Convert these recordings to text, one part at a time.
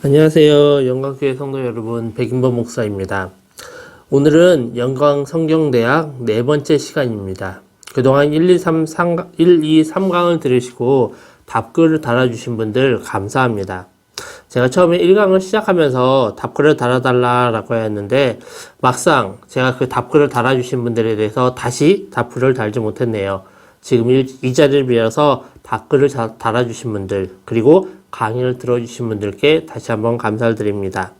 안녕하세요. 영광교회 성도 여러분, 백인범 목사입니다. 오늘은 영광성경대학 네 번째 시간입니다. 그동안 1, 2, 3강을 들으시고 답글을 달아주신 분들 감사합니다. 제가 처음에 1강을 시작하면서 답글을 달아달라고 했는데 막상 제가 그 답글을 달아주신 분들에 대해서 다시 답글을 달지 못했네요. 지금 이 자리를 빌어서 답글을 달아주신 분들, 그리고 강의를 들어주신 분들께 다시 한번 감사를 드립니다.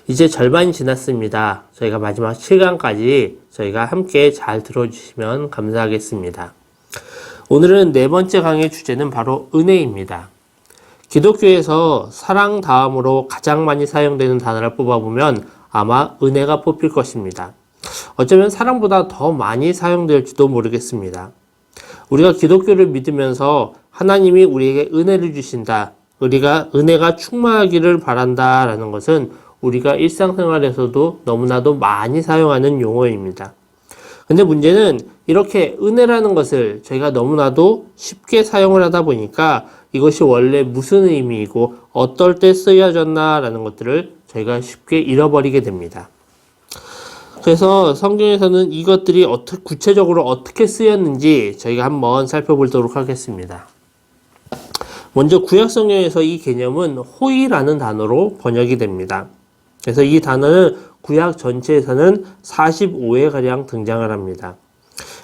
이제 절반이 지났습니다. 저희가 마지막 7강까지 저희가 함께 잘 들어주시면 감사하겠습니다. 오늘은 네 번째 강의 주제는 바로 은혜입니다. 기독교에서 사랑 다음으로 가장 많이 사용되는 단어를 뽑아보면 아마 은혜가 뽑힐 것입니다. 어쩌면 사랑보다 더 많이 사용될지도 모르겠습니다. 우리가 기독교를 믿으면서 하나님이 우리에게 은혜를 주신다, 우리가 은혜가 충만하기를 바란다 라는 것은 우리가 일상생활에서도 너무나도 많이 사용하는 용어입니다. 근데 문제는 이렇게 은혜라는 것을 저희가 너무나도 쉽게 사용을 하다 보니까 이것이 원래 무슨 의미이고 어떨 때 쓰여졌나 라는 것들을 저희가 쉽게 잃어버리게 됩니다. 그래서 성경에서는 이것들이 구체적으로 어떻게 쓰였는지 저희가 한번 살펴보도록 하겠습니다. 먼저 구약성경에서 이 개념은 호의라는 단어로 번역이 됩니다. 그래서 이 단어는 구약 전체에서는 45회가량 등장을 합니다.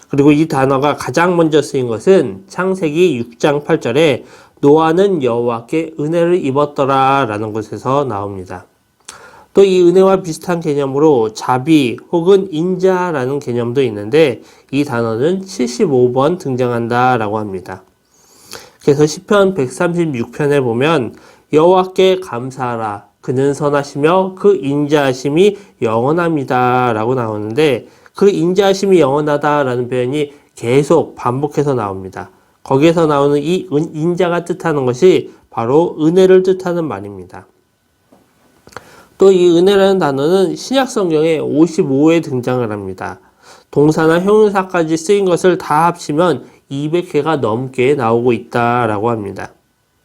그리고 이 단어가 가장 먼저 쓰인 것은 창세기 6장 8절에 노아는 여호와께 은혜를 입었더라 라는 곳에서 나옵니다. 또 이 은혜와 비슷한 개념으로 자비 혹은 인자라는 개념도 있는데 이 단어는 75번 등장한다 라고 합니다. 그래서 시편 136편에 보면 여호와께 감사하라 그는 선하시며 그 인자하심이 영원합니다 라고 나오는데 그 인자하심이 영원하다 라는 표현이 계속 반복해서 나옵니다. 거기에서 나오는 이 인자가 뜻하는 것이 바로 은혜를 뜻하는 말입니다. 또 이 은혜라는 단어는 신약 성경에 55회 등장을 합니다. 동사나 형용사까지 쓰인 것을 다 합치면 200회가 넘게 나오고 있다라고 합니다.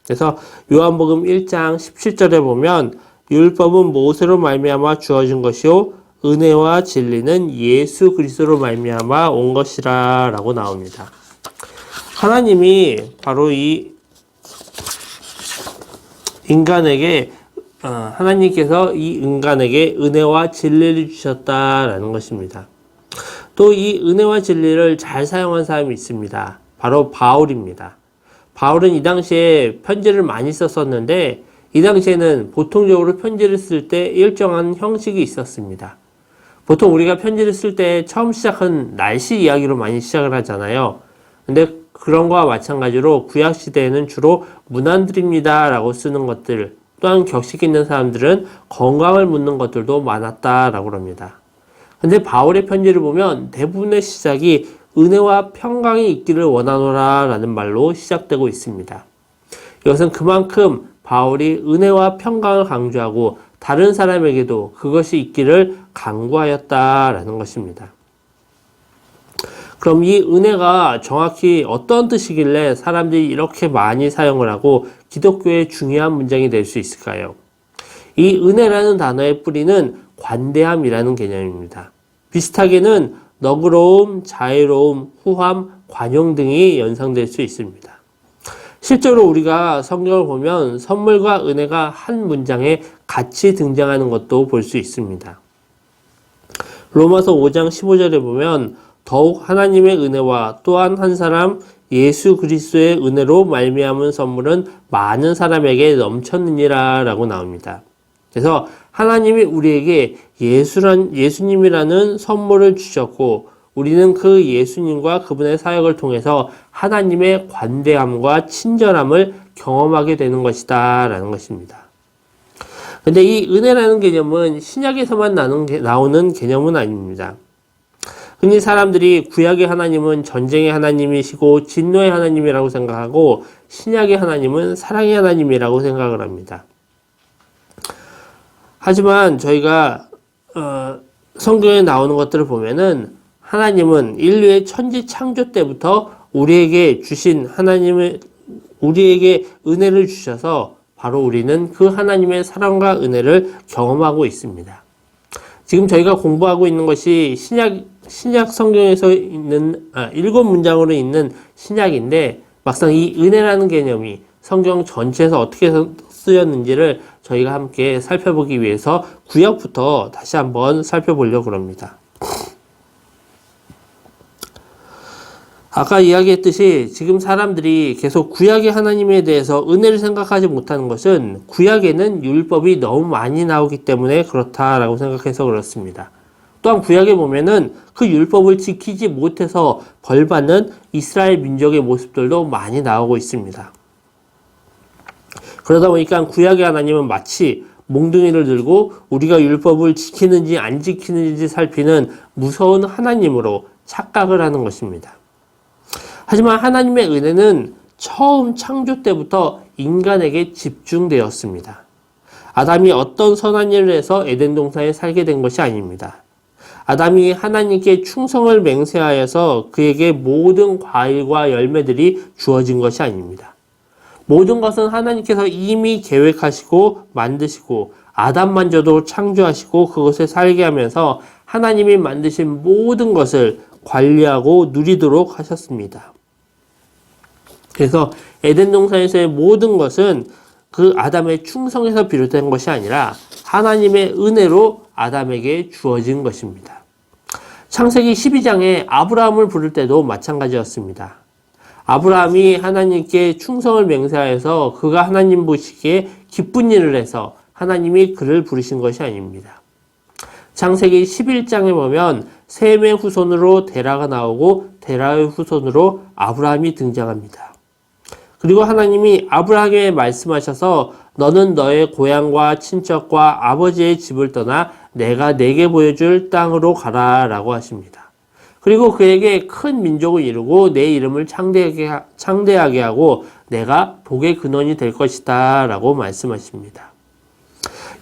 그래서 요한복음 1장 17절에 보면 율법은 모세로 말미암아 주어진 것이요 은혜와 진리는 예수 그리스도로 말미암아 온 것이라 라고 나옵니다. 하나님이 바로 이 인간에게 하나님께서 이 인간에게 은혜와 진리를 주셨다라는 것입니다. 또 이 은혜와 진리를 잘 사용한 사람이 있습니다. 바로 바울입니다. 바울은 이 당시에 편지를 많이 썼었는데 이 당시에는 보통적으로 편지를 쓸 때 일정한 형식이 있었습니다. 보통 우리가 편지를 쓸 때 처음 시작은 날씨 이야기로 많이 시작을 하잖아요. 근데 그런 거와 마찬가지로 구약시대에는 주로 문안드립니다 라고 쓰는 것들, 또한 격식 있는 사람들은 건강을 묻는 것들도 많았다라고 합니다. 근데 바울의 편지를 보면 대부분의 시작이 은혜와 평강이 있기를 원하노라 라는 말로 시작되고 있습니다. 이것은 그만큼 바울이 은혜와 평강을 강조하고 다른 사람에게도 그것이 있기를 간구하였다라는 것입니다. 그럼 이 은혜가 정확히 어떤 뜻이길래 사람들이 이렇게 많이 사용을 하고 기독교의 중요한 문장이 될 수 있을까요? 이 은혜라는 단어의 뿌리는 관대함이라는 개념입니다. 비슷하게는 너그러움, 자애로움, 후함, 관용 등이 연상될 수 있습니다. 실제로 우리가 성경을 보면 선물과 은혜가 한 문장에 같이 등장하는 것도 볼 수 있습니다. 로마서 5장 15절에 보면 더욱 하나님의 은혜와 또한 한 사람 예수 그리스도의 은혜로 말미암은 선물은 많은 사람에게 넘쳤느니라 라고 나옵니다. 그래서 하나님이 우리에게 예수님이라는 선물을 주셨고 우리는 그 예수님과 그분의 사역을 통해서 하나님의 관대함과 친절함을 경험하게 되는 것이다 라는 것입니다. 근데 이 은혜라는 개념은 신약에서만 나오는 개념은 아닙니다. 흔히 사람들이 구약의 하나님은 전쟁의 하나님이시고 진노의 하나님이라고 생각하고 신약의 하나님은 사랑의 하나님이라고 생각을 합니다. 하지만 저희가 성경에 나오는 것들을 보면은 하나님은 인류의 천지 창조 때부터 우리에게 은혜를 주셔서 바로 우리는 그 하나님의 사랑과 은혜를 경험하고 있습니다. 지금 저희가 공부하고 있는 것이 신약 성경에서 있는 7문장으로 있는 신약인데, 막상 이 은혜라는 개념이 성경 전체에서 어떻게 쓰였는지를 저희가 함께 살펴보기 위해서 구약부터 다시 한번 살펴보려고 합니다. 아까 이야기했듯이 지금 사람들이 계속 구약의 하나님에 대해서 은혜를 생각하지 못하는 것은 구약에는 율법이 너무 많이 나오기 때문에 그렇다라고 생각해서 그렇습니다. 또한 구약에 보면은 그 율법을 지키지 못해서 벌받는 이스라엘 민족의 모습들도 많이 나오고 있습니다. 그러다 보니까 구약의 하나님은 마치 몽둥이를 들고 우리가 율법을 지키는지 안 지키는지 살피는 무서운 하나님으로 착각을 하는 것입니다. 하지만 하나님의 은혜는 처음 창조 때부터 인간에게 집중되었습니다. 아담이 어떤 선한 일을 해서 에덴 동산에 살게 된 것이 아닙니다. 아담이 하나님께 충성을 맹세하여서 그에게 모든 과일과 열매들이 주어진 것이 아닙니다. 모든 것은 하나님께서 이미 계획하시고 만드시고 아담만저도 창조하시고 그것에 살게 하면서 하나님이 만드신 모든 것을 관리하고 누리도록 하셨습니다. 그래서 에덴 동산에서의 모든 것은 그 아담의 충성에서 비롯된 것이 아니라 하나님의 은혜로 아담에게 주어진 것입니다. 창세기 12장에 아브라함을 부를 때도 마찬가지였습니다. 아브라함이 하나님께 충성을 맹세하여서 그가 하나님 보시기에 기쁜 일을 해서 하나님이 그를 부르신 것이 아닙니다. 창세기 11장에 보면 셈의 후손으로 데라가 나오고 데라의 후손으로 아브라함이 등장합니다. 그리고 하나님이 아브라함에게 말씀하셔서 너는 너의 고향과 친척과 아버지의 집을 떠나 내가 내게 보여줄 땅으로 가라 라고 하십니다. 그리고 그에게 큰 민족을 이루고 내 이름을 창대하게 하고 내가 복의 근원이 될 것이다 라고 말씀하십니다.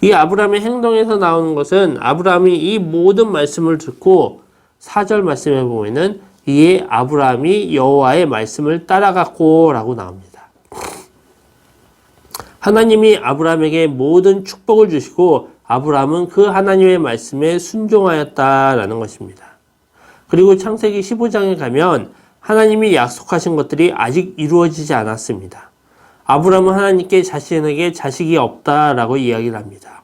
이 아브라함의 행동에서 나오는 것은 아브라함이 이 모든 말씀을 듣고 4절 말씀에 보면은 이에 아브라함이 여호와의 말씀을 따라갔고 라고 나옵니다. 하나님이 아브라함에게 모든 축복을 주시고 아브라함은 그 하나님의 말씀에 순종하였다라는 것입니다. 그리고 창세기 15장에 가면 하나님이 약속하신 것들이 아직 이루어지지 않았습니다. 아브라함은 하나님께 자신에게 자식이 없다라고 이야기를 합니다.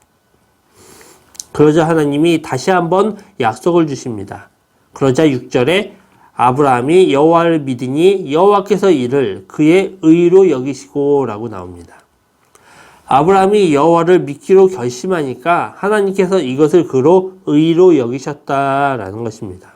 그러자 하나님이 다시 한번 약속을 주십니다. 그러자 6절에 아브라함이 여호와를 믿으니 여호와께서 이를 그의 의로 여기시고 라고 나옵니다. 아브라함이 여호와를 믿기로 결심하니까 하나님께서 이것을 그로 의로 여기셨다라는 것입니다.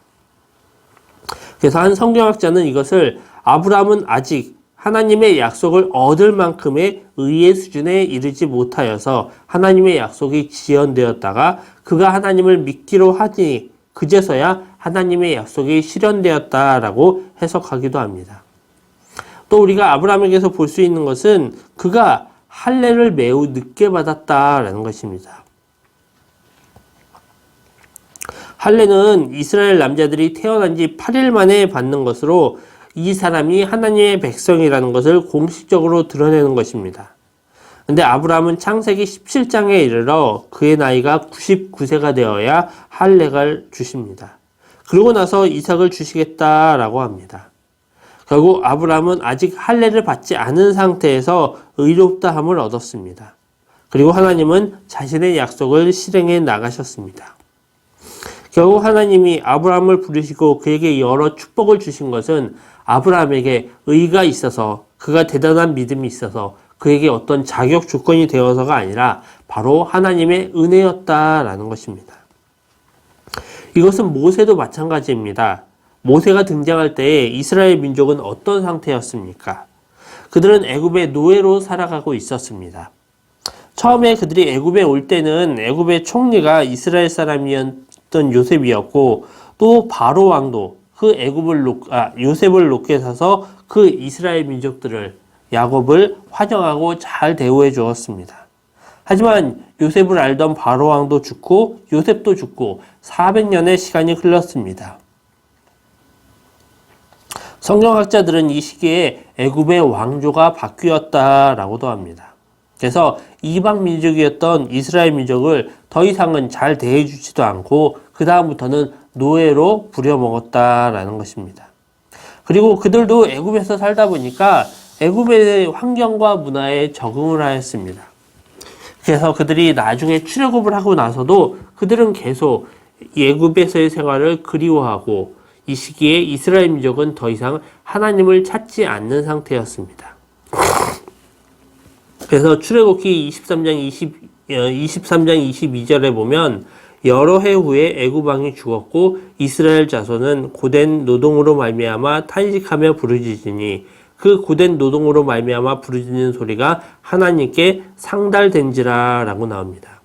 그래서 한 성경학자는 이것을 아브라함은 아직 하나님의 약속을 얻을 만큼의 의의 수준에 이르지 못하여서 하나님의 약속이 지연되었다가 그가 하나님을 믿기로 하니 그제서야 하나님의 약속이 실현되었다라고 해석하기도 합니다. 또 우리가 아브라함에게서 볼 수 있는 것은 그가 할례를 매우 늦게 받았다라는 것입니다. 할례는 이스라엘 남자들이 태어난 지 8일 만에 받는 것으로 이 사람이 하나님의 백성이라는 것을 공식적으로 드러내는 것입니다. 근데 아브라함은 창세기 17장에 이르러 그의 나이가 99세가 되어야 할례를 주십니다. 그러고 나서 이삭을 주시겠다라고 합니다. 결국 아브라함은 아직 할례를 받지 않은 상태에서 의롭다함을 얻었습니다. 그리고 하나님은 자신의 약속을 실행해 나가셨습니다. 결국 하나님이 아브라함을 부르시고 그에게 여러 축복을 주신 것은 아브라함에게 의가 있어서 그가 대단한 믿음이 있어서 그에게 어떤 자격 조건이 되어서가 아니라 바로 하나님의 은혜였다라는 것입니다. 이것은 모세도 마찬가지입니다. 모세가 등장할 때에 이스라엘 민족은 어떤 상태였습니까? 그들은 애굽의 노예로 살아가고 있었습니다. 처음에 그들이 애굽에 올 때는 애굽의 총리가 이스라엘 사람이었던 요셉이었고 또 바로 왕도 그 요셉을 높게 사서 그 이스라엘 민족들을 야곱을 환영하고 잘 대우해 주었습니다. 하지만 요셉을 알던 바로 왕도 죽고 요셉도 죽고 400년의 시간이 흘렀습니다. 성경학자들은 이 시기에 애굽의 왕조가 바뀌었다라고도 합니다. 그래서 이방 민족이었던 이스라엘 민족을 더 이상은 잘 대해주지도 않고 그 다음부터는 노예로 부려먹었다라는 것입니다. 그리고 그들도 애굽에서 살다 보니까 애굽의 환경과 문화에 적응을 하였습니다. 그래서 그들이 나중에 출애굽을 하고 나서도 그들은 계속 애굽에서의 생활을 그리워하고 이 시기에 이스라엘 민족은 더 이상 하나님을 찾지 않는 상태였습니다. 그래서 출애굽기 23장 22절에 보면 여러 해 후에 애굽 왕이 죽었고 이스라엘 자손은 고된 노동으로 말미암아 탄식하며 부르짖으니 그 고된 노동으로 말미암아 부르짖는 소리가 하나님께 상달된지라 라고 나옵니다.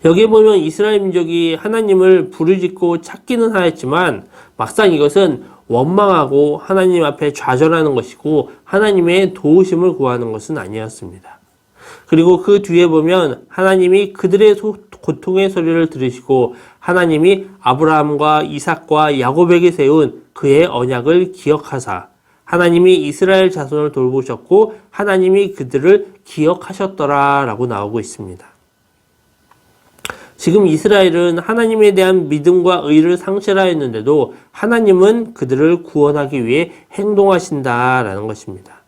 여기에 보면 이스라엘 민족이 하나님을 부르짖고 찾기는 하였지만 막상 이것은 원망하고 하나님 앞에 좌절하는 것이고 하나님의 도우심을 구하는 것은 아니었습니다. 그리고 그 뒤에 보면 하나님이 그들의 고통의 소리를 들으시고 하나님이 아브라함과 이삭과 야곱에게 세운 그의 언약을 기억하사 하나님이 이스라엘 자손을 돌보셨고 하나님이 그들을 기억하셨더라 라고 나오고 있습니다. 지금 이스라엘은 하나님에 대한 믿음과 의를 상실하였는데도 하나님은 그들을 구원하기 위해 행동하신다라는 것입니다.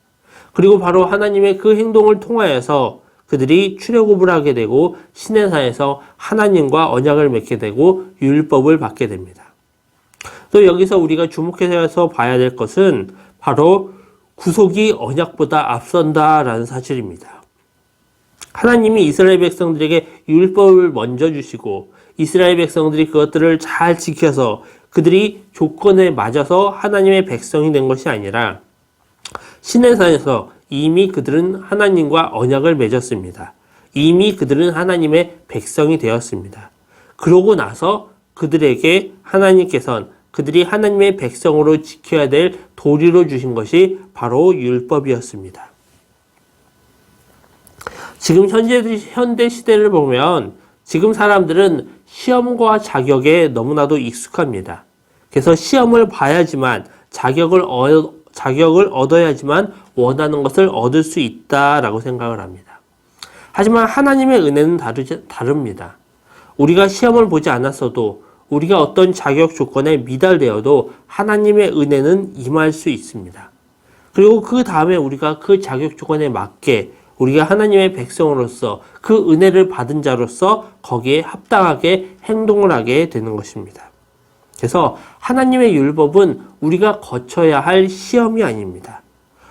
그리고 바로 하나님의 그 행동을 통하여서 그들이 출애굽을 하게 되고 시내산에서 하나님과 언약을 맺게 되고 율법을 받게 됩니다. 또 여기서 우리가 주목해서 봐야 될 것은 바로 구속이 언약보다 앞선다라는 사실입니다. 하나님이 이스라엘 백성들에게 율법을 먼저 주시고 이스라엘 백성들이 그것들을 잘 지켜서 그들이 조건에 맞아서 하나님의 백성이 된 것이 아니라 시내산에서 이미 그들은 하나님과 언약을 맺었습니다. 이미 그들은 하나님의 백성이 되었습니다. 그러고 나서 그들에게 하나님께서는 그들이 하나님의 백성으로 지켜야 될 도리로 주신 것이 바로 율법이었습니다. 지금 현대 시대를 보면 지금 사람들은 시험과 자격에 너무나도 익숙합니다. 그래서 시험을 봐야지만 자격을 얻어야지만 원하는 것을 얻을 수 있다라고 생각을 합니다. 하지만 하나님의 은혜는 다릅니다. 우리가 시험을 보지 않았어도 우리가 어떤 자격 조건에 미달되어도 하나님의 은혜는 임할 수 있습니다. 그리고 그 다음에 우리가 그 자격 조건에 맞게 우리가 하나님의 백성으로서 그 은혜를 받은 자로서 거기에 합당하게 행동을 하게 되는 것입니다. 그래서 하나님의 율법은 우리가 거쳐야 할 시험이 아닙니다.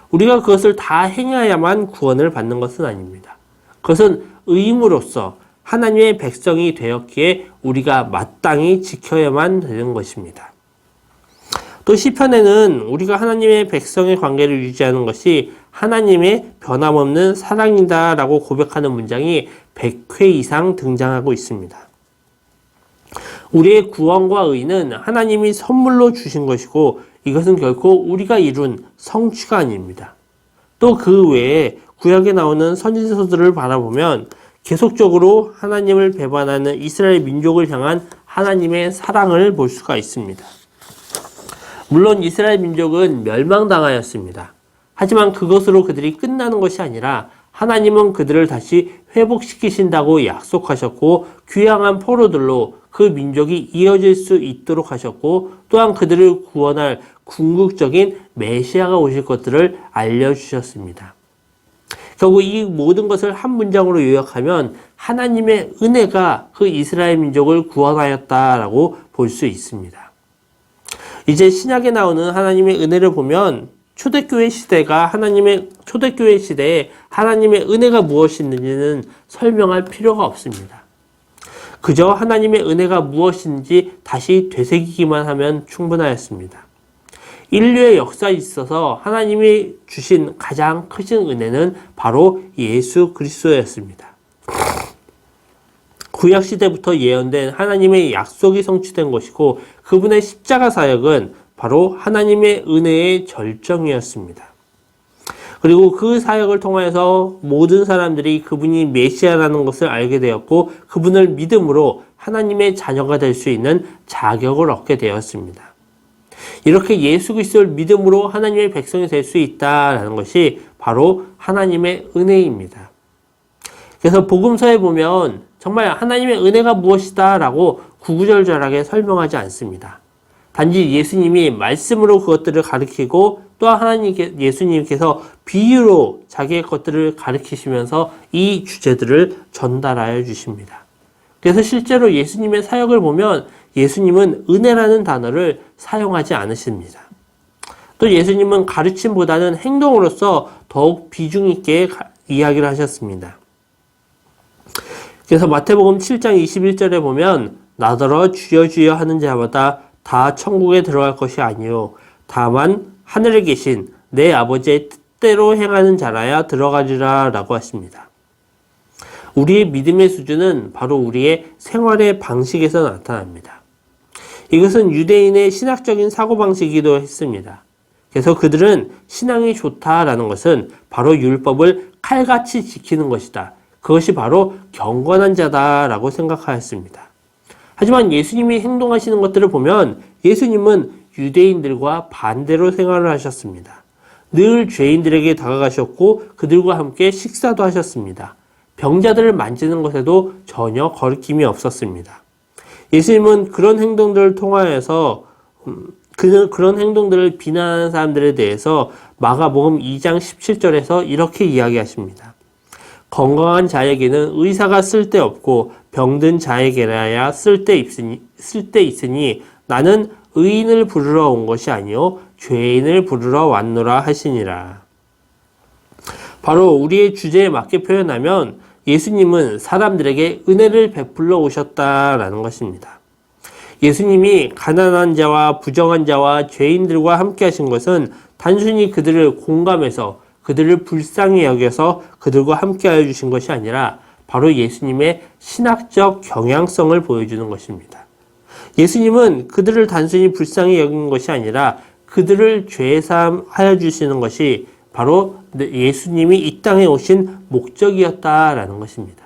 우리가 그것을 다 행해야만 구원을 받는 것은 아닙니다. 그것은 의무로서 하나님의 백성이 되었기에 우리가 마땅히 지켜야만 되는 것입니다. 또 시편에는 우리가 하나님의 백성의 관계를 유지하는 것이 하나님의 변함없는 사랑이다 라고 고백하는 문장이 100회 이상 등장하고 있습니다. 우리의 구원과 의는 하나님이 선물로 주신 것이고 이것은 결코 우리가 이룬 성취가 아닙니다. 또 그 외에 구약에 나오는 선지서들을 바라보면 계속적으로 하나님을 배반하는 이스라엘 민족을 향한 하나님의 사랑을 볼 수가 있습니다. 물론 이스라엘 민족은 멸망당하였습니다. 하지만 그것으로 그들이 끝나는 것이 아니라 하나님은 그들을 다시 회복시키신다고 약속하셨고 귀향한 포로들로 그 민족이 이어질 수 있도록 하셨고 또한 그들을 구원할 궁극적인 메시아가 오실 것들을 알려주셨습니다. 결국 이 모든 것을 한 문장으로 요약하면 하나님의 은혜가 그 이스라엘 민족을 구원하였다라고 볼 수 있습니다. 이제 신약에 나오는 하나님의 은혜를 보면 초대교회 시대에 하나님의 은혜가 무엇인지는 설명할 필요가 없습니다. 그저 하나님의 은혜가 무엇인지 다시 되새기기만 하면 충분하였습니다. 인류의 역사에 있어서 하나님이 주신 가장 크신 은혜는 바로 예수 그리스도였습니다. 구약 시대부터 예언된 하나님의 약속이 성취된 것이고 그분의 십자가 사역은 바로 하나님의 은혜의 절정이었습니다. 그리고 그 사역을 통해서 모든 사람들이 그분이 메시아라는 것을 알게 되었고 그분을 믿음으로 하나님의 자녀가 될 수 있는 자격을 얻게 되었습니다. 이렇게 예수 그리스도를 믿음으로 하나님의 백성이 될 수 있다라는 것이 바로 하나님의 은혜입니다. 그래서 복음서에 보면 정말 하나님의 은혜가 무엇이다 라고 구구절절하게 설명하지 않습니다. 단지 예수님이 말씀으로 그것들을 가르치고 또한 예수님께서 비유로 자기의 것들을 가르치시면서 이 주제들을 전달하여 주십니다. 그래서 실제로 예수님의 사역을 보면 예수님은 은혜라는 단어를 사용하지 않으십니다. 또 예수님은 가르침보다는 행동으로서 더욱 비중 있게 이야기를 하셨습니다. 그래서 마태복음 7장 21절에 보면 나더러 주여 주여 하는 자마다 다 천국에 들어갈 것이 아니요 다만 하늘에 계신 내 아버지의 뜻대로 행하는 자라야 들어가리라 라고 하십니다. 우리의 믿음의 수준은 바로 우리의 생활의 방식에서 나타납니다. 이것은 유대인의 신학적인 사고방식이기도 했습니다. 그래서 그들은 신앙이 좋다라는 것은 바로 율법을 칼같이 지키는 것이다. 그것이 바로 경건한 자다라고 생각하였습니다. 하지만 예수님이 행동하시는 것들을 보면 예수님은 유대인들과 반대로 생활을 하셨습니다. 늘 죄인들에게 다가가셨고 그들과 함께 식사도 하셨습니다. 병자들을 만지는 것에도 전혀 거리낌이 없었습니다. 예수님은 그런 행동들을 통하여서 그런 행동들을 비난하는 사람들에 대해서 마가복음 2장 17절에서 이렇게 이야기하십니다. 건강한 자에게는 의사가 쓸데없고 병든 자에게라야 쓸데있으니 나는 의인을 부르러 온 것이 아니요 죄인을 부르러 왔노라 하시니라. 바로 우리의 주제에 맞게 표현하면 예수님은 사람들에게 은혜를 베풀러 오셨다라는 것입니다. 예수님이 가난한 자와 부정한 자와 죄인들과 함께 하신 것은 단순히 그들을 공감해서 그들을 불쌍히 여겨서 그들과 함께 하여 주신 것이 아니라 바로 예수님의 신학적 경향성을 보여주는 것입니다. 예수님은 그들을 단순히 불쌍히 여긴 것이 아니라 그들을 죄사함하여 주시는 것이 바로 예수님이 이 땅에 오신 목적이었다라는 것입니다.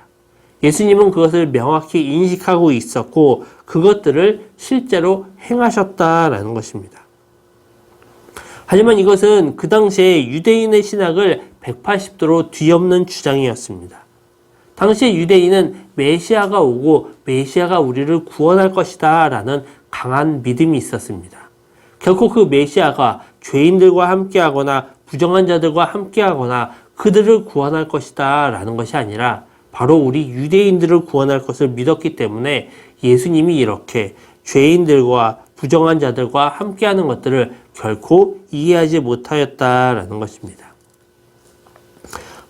예수님은 그것을 명확히 인식하고 있었고 그것들을 실제로 행하셨다라는 것입니다. 하지만 이것은 그 당시에 유대인의 신학을 180도로 뒤엎는 주장이었습니다. 당시에 유대인은 메시아가 오고 메시아가 우리를 구원할 것이다 라는 강한 믿음이 있었습니다. 결코 그 메시아가 죄인들과 함께하거나 부정한 자들과 함께하거나 그들을 구원할 것이다 라는 것이 아니라 바로 우리 유대인들을 구원할 것을 믿었기 때문에 예수님이 이렇게 죄인들과 부정한 자들과 함께하는 것들을 결코 이해하지 못하였다라는 것입니다.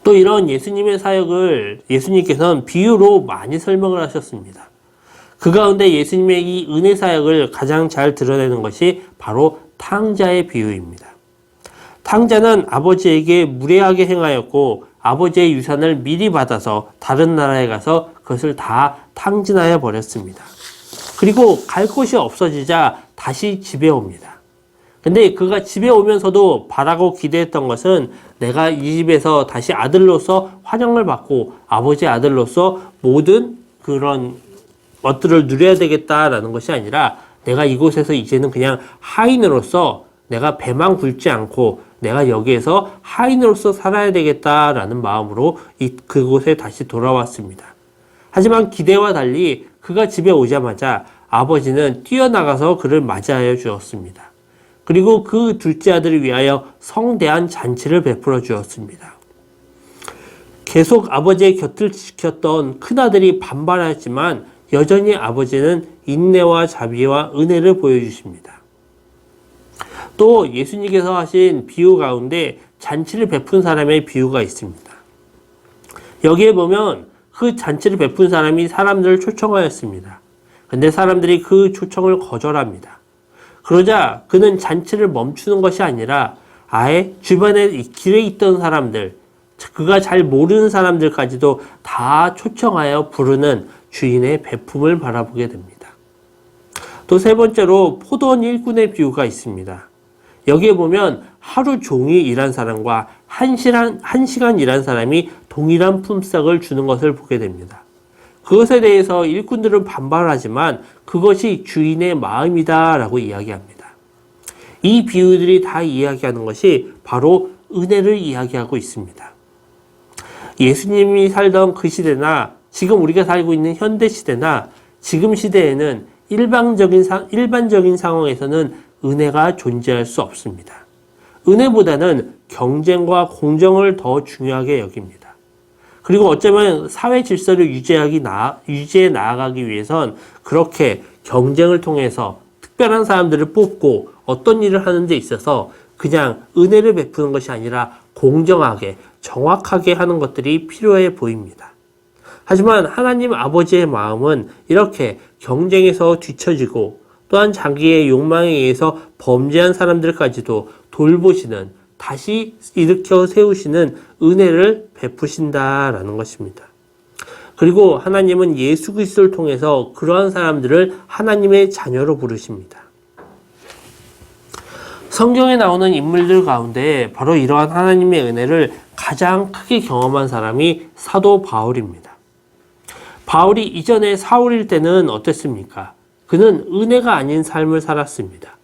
또 이런 예수님의 사역을 예수님께서는 비유로 많이 설명을 하셨습니다. 그 가운데 예수님의 이 은혜 사역을 가장 잘 드러내는 것이 바로 탕자의 비유입니다. 탕자는 아버지에게 무례하게 행하였고 아버지의 유산을 미리 받아서 다른 나라에 가서 그것을 다 탕진하여 버렸습니다. 그리고 갈 곳이 없어지자 다시 집에 옵니다. 근데 그가 집에 오면서도 바라고 기대했던 것은 내가 이 집에서 다시 아들로서 환영을 받고 아버지의 아들로서 모든 그런 것들을 누려야 되겠다라는 것이 아니라 내가 이곳에서 이제는 그냥 하인으로서 내가 배만 굴지 않고 내가 여기에서 하인으로서 살아야 되겠다라는 마음으로 그곳에 다시 돌아왔습니다. 하지만 기대와 달리 그가 집에 오자마자 아버지는 뛰어나가서 그를 맞이하여 주었습니다. 그리고 그 둘째 아들을 위하여 성대한 잔치를 베풀어 주었습니다. 계속 아버지의 곁을 지켰던 큰아들이 반발하였지만 여전히 아버지는 인내와 자비와 은혜를 보여주십니다. 또 예수님께서 하신 비유 가운데 잔치를 베푼 사람의 비유가 있습니다. 여기에 보면 그 잔치를 베푼 사람이 사람들을 초청하였습니다. 근데 사람들이 그 초청을 거절합니다. 그러자 그는 잔치를 멈추는 것이 아니라 아예 주변에 길에 있던 사람들, 그가 잘 모르는 사람들까지도 다 초청하여 부르는 주인의 베품을 바라보게 됩니다. 또 세 번째로 포도원 일꾼의 비유가 있습니다. 여기에 보면 하루 종일 일한 사람과 한 시간 일한 사람이 동일한 품삯을 주는 것을 보게 됩니다. 그것에 대해서 일꾼들은 반발하지만 그것이 주인의 마음이다 라고 이야기합니다. 이 비유들이 다 이야기하는 것이 바로 은혜를 이야기하고 있습니다. 예수님이 살던 그 시대나 지금 우리가 살고 있는 현대 시대나 지금 시대에는 일반적인 상황에서는 은혜가 존재할 수 없습니다. 은혜보다는 경쟁과 공정을 더 중요하게 여깁니다. 그리고 어쩌면 사회 질서를 유지해 나아가기 위해선 그렇게 경쟁을 통해서 특별한 사람들을 뽑고 어떤 일을 하는 데 있어서 그냥 은혜를 베푸는 것이 아니라 공정하게, 정확하게 하는 것들이 필요해 보입니다. 하지만 하나님 아버지의 마음은 이렇게 경쟁에서 뒤처지고 또한 자기의 욕망에 의해서 범죄한 사람들까지도 돌보시는, 다시 일으켜 세우시는 은혜를 베푸신다라는 것입니다. 그리고 하나님은 예수 그리스도를 통해서 그러한 사람들을 하나님의 자녀로 부르십니다. 성경에 나오는 인물들 가운데 바로 이러한 하나님의 은혜를 가장 크게 경험한 사람이 사도 바울입니다. 바울이 이전에 사울일 때는 어땠습니까? 그는 은혜가 아닌 삶을 살았습니다.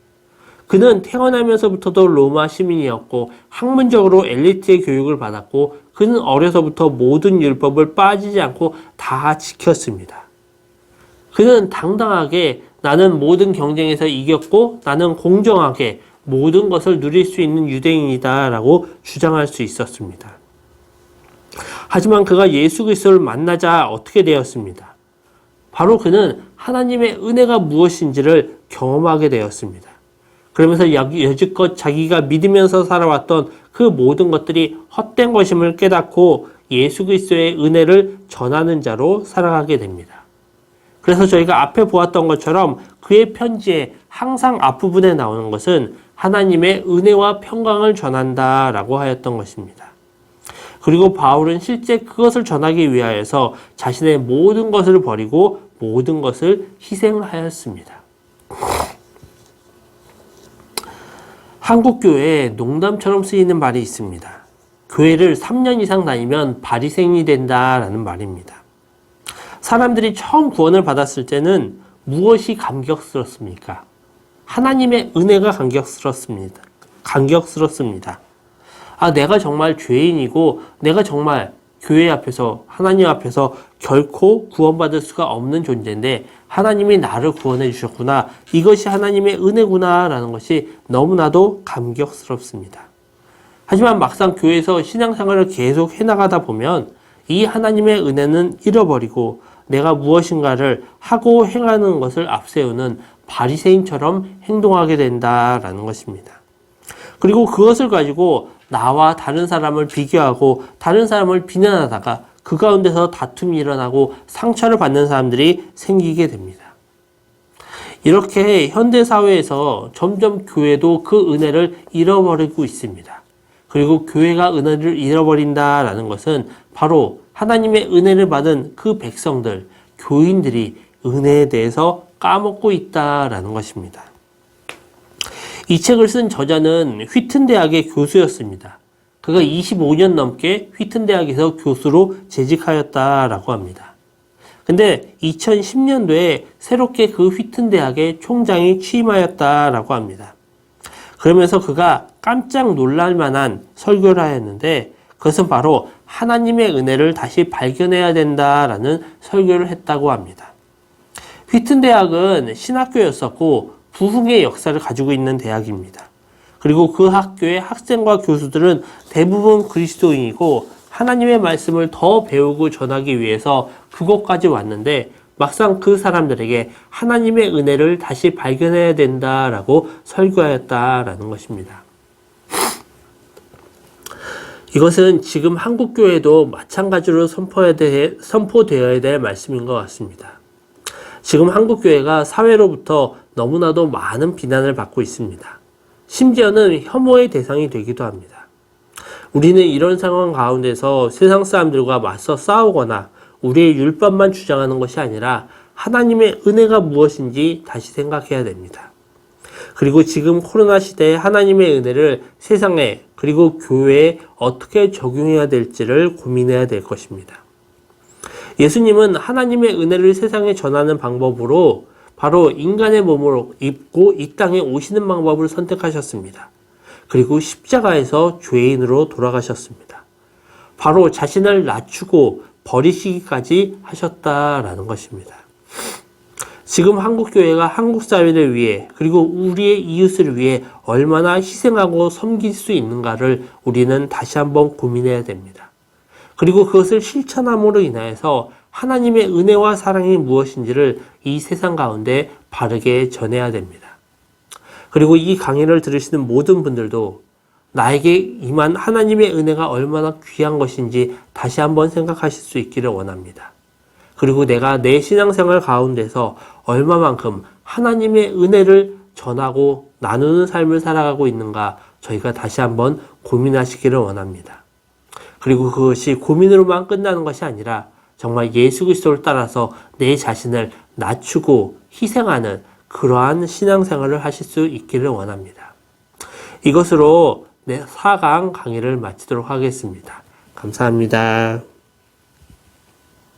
그는 태어나면서부터도 로마 시민이었고 학문적으로 엘리트의 교육을 받았고 그는 어려서부터 모든 율법을 빠지지 않고 다 지켰습니다. 그는 당당하게 나는 모든 경쟁에서 이겼고 나는 공정하게 모든 것을 누릴 수 있는 유대인이다 라고 주장할 수 있었습니다. 하지만 그가 예수 그리스도를 만나자 어떻게 되었습니다? 바로 그는 하나님의 은혜가 무엇인지를 경험하게 되었습니다. 그러면서 여지껏 자기가 믿으면서 살아왔던 그 모든 것들이 헛된 것임을 깨닫고 예수 그리스도의 은혜를 전하는 자로 살아가게 됩니다. 그래서 저희가 앞에 보았던 것처럼 그의 편지에 항상 앞부분에 나오는 것은 하나님의 은혜와 평강을 전한다라고 하였던 것입니다. 그리고 바울은 실제 그것을 전하기 위하여서 자신의 모든 것을 버리고 모든 것을 희생하였습니다. 한국 교회에 농담처럼 쓰이는 말이 있습니다. 교회를 3년 이상 다니면 바리새인이 된다라는 말입니다. 사람들이 처음 구원을 받았을 때는 무엇이 감격스럽습니까? 하나님의 은혜가 감격스럽습니다. 내가 정말 죄인이고 내가 정말 교회 앞에서 하나님 앞에서 결코 구원받을 수가 없는 존재인데 하나님이 나를 구원해 주셨구나. 이것이 하나님의 은혜구나 라는 것이 너무나도 감격스럽습니다. 하지만 막상 교회에서 신앙생활을 계속 해나가다 보면 이 하나님의 은혜는 잃어버리고 내가 무엇인가를 하고 행하는 것을 앞세우는 바리새인처럼 행동하게 된다라는 것입니다. 그리고 그것을 가지고 나와 다른 사람을 비교하고 다른 사람을 비난하다가 그 가운데서 다툼이 일어나고 상처를 받는 사람들이 생기게 됩니다. 이렇게 현대사회에서 점점 교회도 그 은혜를 잃어버리고 있습니다. 그리고 교회가 은혜를 잃어버린다라는 것은 바로 하나님의 은혜를 받은 그 백성들, 교인들이 은혜에 대해서 까먹고 있다라는 것입니다. 이 책을 쓴 저자는 휘튼 대학의 교수였습니다. 그가 25년 넘게 휘튼 대학에서 교수로 재직하였다라고 합니다. 근데 2010년도에 새롭게 그 휘튼 대학의 총장이 취임하였다라고 합니다. 그러면서 그가 깜짝 놀랄 만한 설교를 하였는데 그것은 바로 하나님의 은혜를 다시 발견해야 된다라는 설교를 했다고 합니다. 휘튼 대학은 신학교였었고 부흥의 역사를 가지고 있는 대학입니다. 그리고 그 학교의 학생과 교수들은 대부분 그리스도인이고 하나님의 말씀을 더 배우고 전하기 위해서 그곳까지 왔는데 막상 그 사람들에게 하나님의 은혜를 다시 발견해야 된다라고 설교하였다라는 것입니다. 이것은 지금 한국교회도 마찬가지로 선포되어야 될 말씀인 것 같습니다. 지금 한국교회가 사회로부터 너무나도 많은 비난을 받고 있습니다. 심지어는 혐오의 대상이 되기도 합니다. 우리는 이런 상황 가운데서 세상 사람들과 맞서 싸우거나 우리의 율법만 주장하는 것이 아니라 하나님의 은혜가 무엇인지 다시 생각해야 됩니다. 그리고 지금 코로나 시대에 하나님의 은혜를 세상에 그리고 교회에 어떻게 적용해야 될지를 고민해야 될 것입니다. 예수님은 하나님의 은혜를 세상에 전하는 방법으로 바로 인간의 몸을 입고 이 땅에 오시는 방법을 선택하셨습니다. 그리고 십자가에서 죄인으로 돌아가셨습니다. 바로 자신을 낮추고 버리시기까지 하셨다라는 것입니다. 지금 한국교회가 한국 사회를 위해 그리고 우리의 이웃을 위해 얼마나 희생하고 섬길 수 있는가를 우리는 다시 한번 고민해야 됩니다. 그리고 그것을 실천함으로 인하여서 하나님의 은혜와 사랑이 무엇인지를 이 세상 가운데 바르게 전해야 됩니다. 그리고 이 강의를 들으시는 모든 분들도 나에게 임한 하나님의 은혜가 얼마나 귀한 것인지 다시 한번 생각하실 수 있기를 원합니다. 그리고 내가 내 신앙생활 가운데서 얼마만큼 하나님의 은혜를 전하고 나누는 삶을 살아가고 있는가 저희가 다시 한번 고민하시기를 원합니다. 그리고 그것이 고민으로만 끝나는 것이 아니라 정말 예수 그리스도를 따라서 내 자신을 낮추고 희생하는 그러한 신앙생활을 하실 수 있기를 원합니다. 이것으로 4강 강의를 마치도록 하겠습니다. 감사합니다.